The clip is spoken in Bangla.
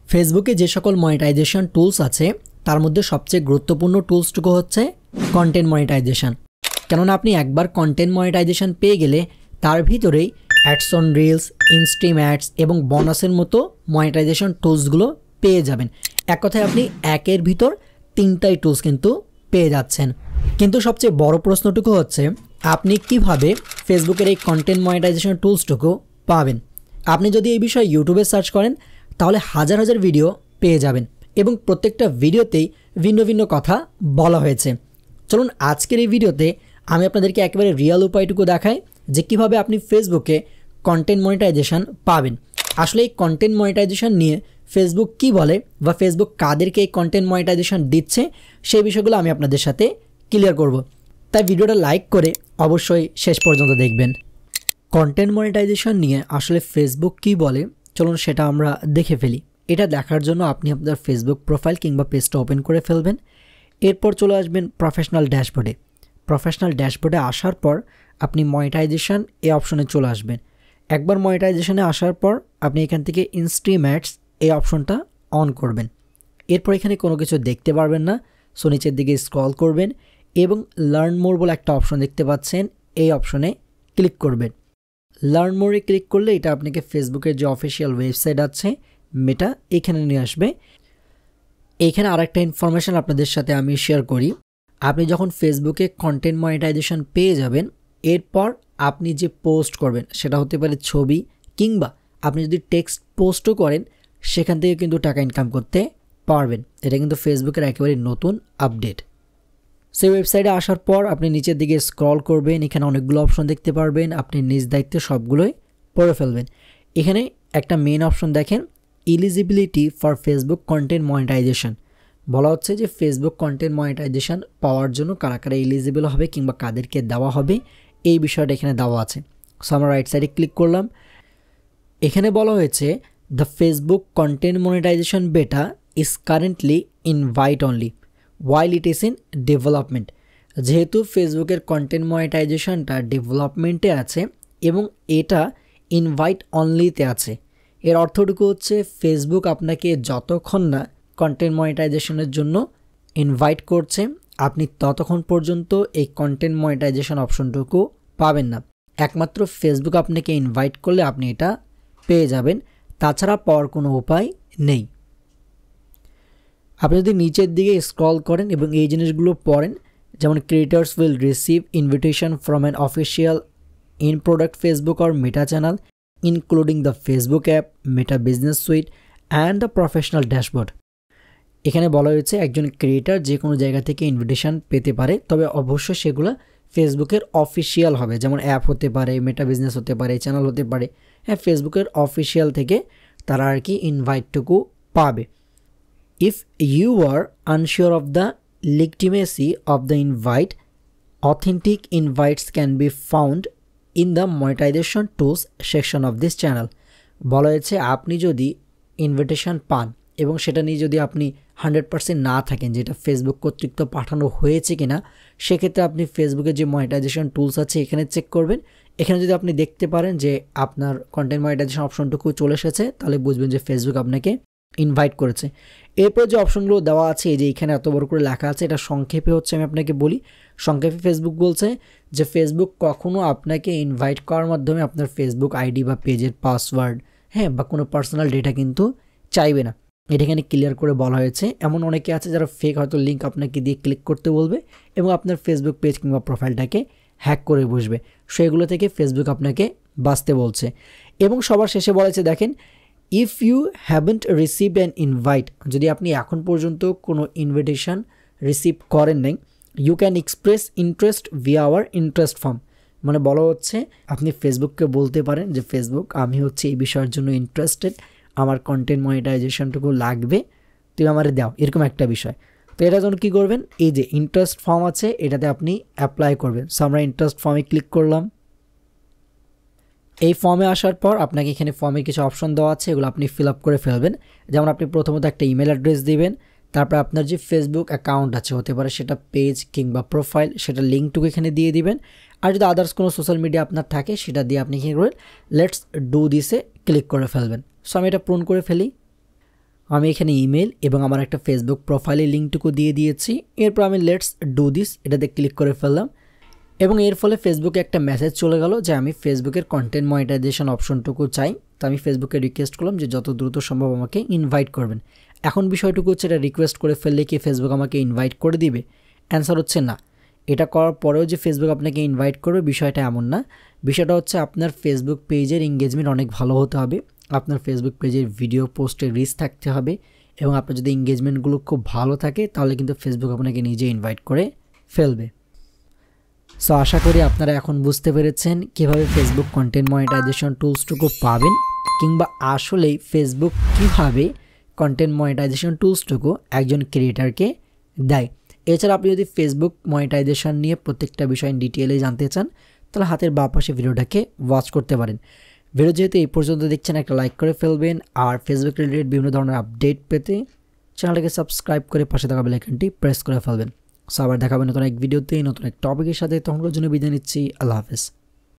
ফেসবুকে যে সকল মনিটাইজেশন টুলস আছে তার মধ্যে সবচেয়ে গুরুত্বপূর্ণ টুলসটুকু হচ্ছে কন্টেন্ট মনিটাইজেশন। কেননা আপনি একবার কন্টেন্ট মনিটাইজেশন পেয়ে গেলে তার ভিতরেই ads on reels, instream ads এবং বোনাসের মতো মনিটাইজেশন টুলসগুলো পেয়ে যাবেন। এক কথায় আপনি একের ভিতর তিনটাই টুলস কিন্তু পেয়ে যাচ্ছেন। কিন্তু সবচেয়ে বড় প্রশ্নটুকু হচ্ছে আপনি কিভাবে ফেসবুকের এই কন্টেন্ট মনিটাইজেশন টুলসটুকু পাবেন। আপনি যদি এই বিষয়ে ইউটিউবে সার্চ করেন তাহলে হাজার হাজার ভিডিও পেয়ে যাবেন এবং প্রত্যেকটা ভিডিওতেই ভিন্ন ভিন্ন কথা বলা হয়েছে। চলুন আজকের এই ভিডিওতে আমি আপনাদেরকে একেবারে রিয়েল উপায়টুকু দেখাই যে কিভাবে আপনি ফেসবুকে কন্টেন্ট মনিটাইজেশন পাবেন। আসলে এই কন্টেন্ট মনিটাইজেশন নিয়ে ফেসবুক কি বলে বা ফেসবুক কাদেরকে এই কন্টেন্ট মনিটাইজেশন দিচ্ছে সেই বিষয়গুলো আমি আপনাদের সাথে ক্লিয়ার করব। তাই ভিডিওটা লাইক করে অবশ্যই শেষ পর্যন্ত দেখবেন। কন্টেন্ট মনিটাইজেশন নিয়ে আসলে ফেসবুক কি বলে চলুন সেটা আমরা দেখে ফেলি। এটা দেখার জন্য আপনি আপনার ফেসবুক প্রোফাইল কিংবা পেজটা ওপেন করে ফেলবেন। এরপর চলে আসবেন প্রফেশনাল ড্যাশবোর্ডে। প্রফেশনাল ড্যাশবোর্ডে আসার পর আপনি মনিটাইজেশন এই অপশনে চলে আসবেন। একবার মনিটাইজেশনে আসার পর আপনি এখান থেকে ইনস্ট্রিম অ্যাডস এই অপশনটা অন করবেন। এরপর এখানে কোনো কিছু দেখতে পারবেন না, সো নিচের দিকে স্ক্রল করবেন এবং লার্ন মোর বলে একটা অপশন দেখতে পাচ্ছেন, এই অপশনে ক্লিক করবেন। লার্ন মোরে ক্লিক করলে এটা আপনাকে ফেসবুকের যে অফিসিয়াল ওয়েবসাইট আছে মেটা এখানে নিয়ে আসবে। এইখানে আরেকটা ইনফরমেশান আপনাদের সাথে আমি শেয়ার করি। আপনি যখন ফেসবুকে কন্টেন্ট মনিটাইজেশন পেয়ে যাবেন এরপর আপনি যে পোস্ট করবেন সেটা হতে পারে ছবি কিংবা আপনি যদি টেক্সট পোস্টও করেন সেখান থেকে কিন্তু টাকা ইনকাম করতে পারবেন। এটা কিন্তু ফেসবুকের একেবারে নতুন আপডেট। সেই ওয়েবসাইটে আসার পর আপনি নিচের দিকে স্ক্রল করবেন, এখানে অনেকগুলো অপশন দেখতে পারবেন, আপনি নিজ দায়িত্বে সবগুলোই পড়ে ফেলবেন। এখানে একটা মেন অপশন দেখেন eligibility for Facebook content monetization. বলা হচ্ছে যে ফেসবুক কন্টেন্ট মনিটাইজেশন পাওয়ার জন্য কারা কারা এলিজিবল হবে কিংবা কাদেরকে দেওয়া হবে এই বিষয়টা এখানে দেওয়া আছে। সো আমরা রাইট সাইডে ক্লিক করলাম। এখানে বলা হয়েছে the Facebook content monetization beta is currently invite only while it is in development। যেহেতু ফেসবুকের কন্টেন্ট মনিটাইজেশনটা ডেভেলপমেন্টে আছে এবং এটা ইনভাইট অনলিতে আছে, এর অর্থটুকু হচ্ছে ফেসবুক আপনাকে যতক্ষণ না কন্টেন্ট মনিটাইজেশনের জন্য ইনভাইট করছে আপনি ততক্ষণ পর্যন্ত এই কন্টেন্ট মনিটাইজেশন অপশনটুকু পাবেন না। একমাত্র ফেসবুক আপনাকে ইনভাইট করলে আপনি এটা পেয়ে যাবেন, তাছাড়া পাওয়ার কোনো উপায় নেই। আপনি যদি নিচের দিকে স্ক্রল করেন এবং এই জিনিসগুলো পড়েন, যেমন creators will receive invitation from an official in product Facebook or meta channel including the Facebook app, meta business suite and the professional dashboard. এখানে বলা হয়েছে একজন ক্রিয়েটার যে কোনো জায়গা থেকে ইনভিটেশন পেতে পারে, তবে অবশ্যই সেগুলো ফেসবুকের অফিসিয়াল হবে, যেমন অ্যাপ হতে পারে, মেটা বিজনেস হতে পারে, চ্যানেল হতে পারে। হ্যাঁ, ফেসবুকের অফিসিয়াল থেকে তারা আর কি ইনভাইটটুকু পাবে। If you are unsure of the legitimacy of the invite, authentic invites can be found in the monetization tools section of this channel। বলা হয়েছে আপনি যদি ইনভিটেশন পান এবং সেটা নিয়ে যদি আপনি 100% না থাকেন যেটা ফেসবুক কর্তৃক পাঠানো হয়েছে কিনা, সেক্ষেত্রে আপনি ফেসবুকের যে মনিটাইজেশন টুলস আছে এখানে চেক করবেন। এখানে যদি আপনি দেখতে পারেন যে আপনার কন্টেন্ট মনিটাইজেশন অপশনটুকু চলে এসেছে তাহলে বুঝবেন যে ফেসবুক আপনাকে ইনভাইট করেছে। এরপর যে অপশনগুলো দেওয়া আছে এই যে এখানে এত বড় করে লেখা আছে, এটা সংক্ষেপে হচ্ছে আমি আপনাকে বলি। সংক্ষেপে ফেসবুক বলছে যে ফেসবুক কখনো আপনাকে ইনভাইট করার মাধ্যমে আপনার ফেসবুক আইডি বা পেজের পাসওয়ার্ড বা কোনো পার্সোনাল ডেটা কিন্তু চাইবে না। এটা এখানে ক্লিয়ার করে বলা হয়েছে। এমন অনেকে আছে যারা ফেক হয়তো লিঙ্ক আপনাকে দিয়ে ক্লিক করতে বলবে এবং আপনার ফেসবুক পেজ কিংবা প্রোফাইলটাকে হ্যাক করে বসবে, সেগুলো থেকে ফেসবুক আপনাকে বাঁচতে বলছে। এবং সবার শেষে বলেছে দেখেন if you haven't received an invite, যদি আপনি এখন পর্যন্ত কোনো ইনভিটেশন রিসিভ করেন নাই, you can express interest via our interest form. মানে বলা হচ্ছে আপনি ফেসবুককে বলতে পারেন যে ফেসবুক আমি হচ্ছে এই বিষয়ের জন্য ইন্টারেস্টেড, আমার কন্টেন্ট মনিটাইজেশনটুকু লাগবে, তুমি আমার দাও, এরকম একটা বিষয়। তো এটার জন্য কী করবেন, এই যে ইন্টারেস্ট ফর্ম আছে এটাতে আপনি অ্যাপ্লাই করবেন। সো আমরা ইন্টারেস্ট ফর্মে ক্লিক করলাম। এই ফর্মে আসার পর আপনাকে এখানে ফর্মে কিছু অপশন দেওয়া আছে, এগুলো আপনি ফিল আপ করে ফেলবেন। যেমন আপনি প্রথমত একটা ইমেল অ্যাড্রেস দিবেন, তারপর আপনার যে ফেসবুক অ্যাকাউন্ট আছে হতে পারে সেটা পেজ কিংবা প্রোফাইল, সেটা লিঙ্কটুকু এখানে দিয়ে দিবেন। আর যদি আদার্স কোনো সোশ্যাল মিডিয়া আপনার থাকে সেটা দিয়ে আপনি কী করবেন, লেটস ডু দিসে ক্লিক করে ফেলবেন। সো আমি এটা পূরণ করে ফেলি। আমি এখানে ইমেল এবং আমার একটা ফেসবুক প্রোফাইলের লিঙ্কটুকু দিয়ে দিয়েছি। এরপর আমি লেটস ডু দিস এটাতে ক্লিক করে ফেললাম এবং এর ফলে ফেসবুকে একটা মেসেজ চলে গেল যে আমি ফেসবুকের কন্টেন্ট মনিটাইজেশন অপশনটুকু চাই। তো আমি ফেসবুকে রিকোয়েস্ট করলাম যে যত দ্রুত সম্ভব আমাকে ইনভাইট করবেন। এখন বিষয়টুকু হচ্ছে এটা রিকোয়েস্ট করে ফেললে কি ফেসবুক আমাকে ইনভাইট করে দিবে? অ্যান্সার হচ্ছে না। এটা করার পরেও যে ফেসবুক আপনাকে ইনভাইট করবে বিষয়টা এমন না। বিষয়টা হচ্ছে আপনার ফেসবুক পেজের এঙ্গেজমেন্ট অনেক ভালো হতে হবে, আপনার ফেসবুক পেজের ভিডিও পোস্টের রিচ থাকতে হবে এবং আপনার যদি এঙ্গেজমেন্টগুলো খুব ভালো থাকে তাহলে কিন্তু ফেসবুক আপনাকে নিজে ইনভাইট করে ফেলবে। সো আশা করি আপনারা এখন বুঝতে পেরেছেন কীভাবে ফেসবুক কন্টেন্ট মনিটাইজেশন টুলসটুকু পাবেন, কিংবা আসলেই ফেসবুক কীভাবে কন্টেন্ট মনিটাইজেশন টুলসটুকু একজন ক্রিয়েটারকে দেয়। এছাড়া আপনি যদি ফেসবুক মনিটাইজেশন নিয়ে প্রত্যেকটা বিষয় ডিটেইলে জানতে চান তাহলে হাতের বাঁ পাশে ভিডিওটাকে ওয়াচ করতে পারেন। ভিডিও যেহেতু এই পর্যন্ত দেখছেন একটা লাইক করে ফেলবেন, আর ফেসবুক রিলেটেড বিভিন্ন ধরনের আপডেট পেতে চ্যানেলটাকে সাবস্ক্রাইব করে পাশে থাকা বেল আইকনটি প্রেস করে ফেলবেন। সো আবার দেখাবেন নতুন এক ভিডিওতে নতুন এক টপিকের সাথে। তখনকার জন্য বিদায় নিচ্ছি। আল্লাহ হাফেজ।